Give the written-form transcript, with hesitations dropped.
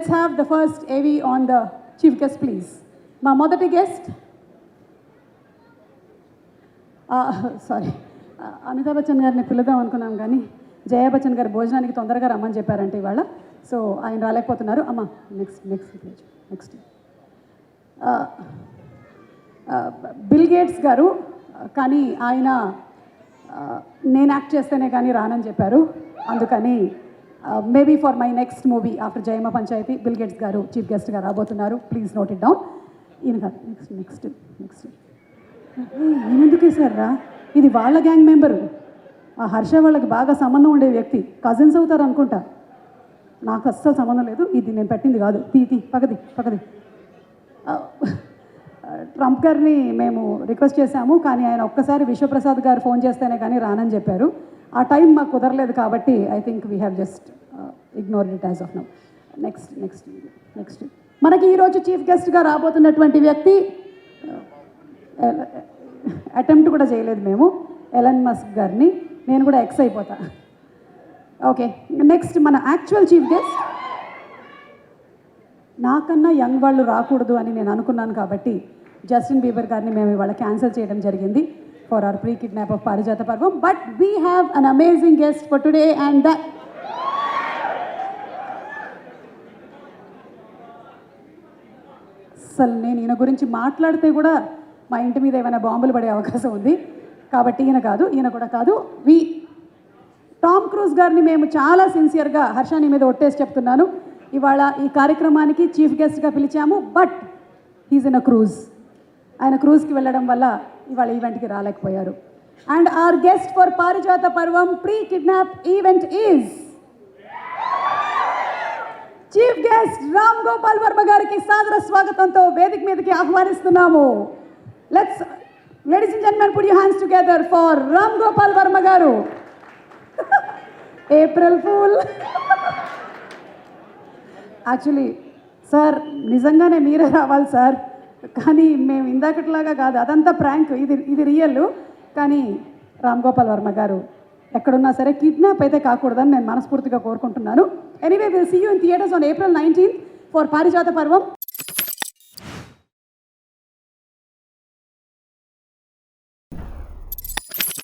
let's have the first AV on the chief guest, please. మా మొదటి guest sorry Amitabh Bachchan గారిని పిలుద్దాం అనుకున్నాం కానీ జయా బచ్చన్ గారు భోజనానికి తొందరగా రమ్మని చెప్పారంటే ఇవాళ, సో ఆయన రాలేకపోతున్నారు. అమ్మ నెక్స్ట్ బిల్ గేట్స్ గారు, కానీ ఆయన నేను యాక్ట్ చేస్తేనే కానీ రానని చెప్పారు. అందుకని maybe for my next movie after Jayamma Panchayathi Bill Gates గారు చీఫ్ గెస్ట్గా రాబోతున్నారు. Please note it down. ఈయన కాదు, నెక్స్ట్ ఈయన ఎందుకు వేసారా? ఇది వాళ్ళ గ్యాంగ్ మెంబరు, ఆ హర్ష వాళ్ళకి బాగా సంబంధం ఉండే వ్యక్తి, కజిన్స్ అవుతారు అనుకుంటా. నాకు అస్సలు సంబంధం లేదు, ఇది నేను పెట్టింది కాదు. పక్కది ట్రంప్ గారిని మేము రిక్వెస్ట్ చేశాము, కానీ ఆయన ఒక్కసారి విశ్వప్రసాద్ గారు ఫోన్ చేస్తేనే కానీ రానని చెప్పారు. ఆ టైం మాకు కుదరలేదు కాబట్టి I think we have just ignored it as of now. Next మనకి ఈరోజు చీఫ్ గెస్ట్గా రాబోతున్నటువంటి వ్యక్తి, అటెంప్ట్ కూడా చేయలేదు మేము, ఎలన్ మస్క్ గారిని. నేను కూడా ఎక్స్ అయిపోతా. ఓకే, నెక్స్ట్ మన యాక్చువల్ చీఫ్ గెస్ట్. నాకన్నా యంగ్ వాళ్ళు రాకూడదు అని నేను అనుకున్నాను కాబట్టి జస్టిన్ బీబర్ గారిని మేము ఇవాళ క్యాన్సిల్ చేయడం జరిగింది for hour pre kidnap of పారిజాత పర్వం. But we have an amazing guest for today and that అసలు నేను ఈయన గురించి మాట్లాడితే కూడా మా ఇంటి మీద ఏమైనా బాంబులు పడే అవకాశం ఉంది కాబట్టి ఈయన కూడా కాదు. టామ్ క్రూజ్ గారిని మేము చాలా సిన్సియర్గా హర్షాని మీద ఒట్టేసి చెప్తున్నాను, ఇవాళ ఈ కార్యక్రమానికి చీఫ్ గెస్ట్గా పిలిచాము. But he's in a cruise. ఆయన క్రూజ్కి వెళ్ళడం వల్ల ఇవాళ ఈవెంట్కి రాలేకపోయారు. And are guest for Parijatha పర్వం pre kidnap event is chief guest Ram Gopal Varma గారికి సాదర స్వాగతంతో వేదిక మీదకి ఆహ్వానిస్తున్నాము. Ladies and gentlemen, put your hands together for Ram Gopal Varma garu. April Fool. Actually sir నిజంగానే మీరే రావాలి సార్, కానీ మేము ఇందాకట్లాగా కాదు, అదంతా ప్రాంక్, ఇది రియల్. కానీ రామ్ గోపాల్ వర్మ గారు ఎక్కడున్నా సరే కిడ్నాప్ అయితే కాకూడదని నేను మనస్ఫూర్తిగా కోరుకుంటున్నాను. Anyway will see you in theatres on April 19th for Parijatha పర్వం.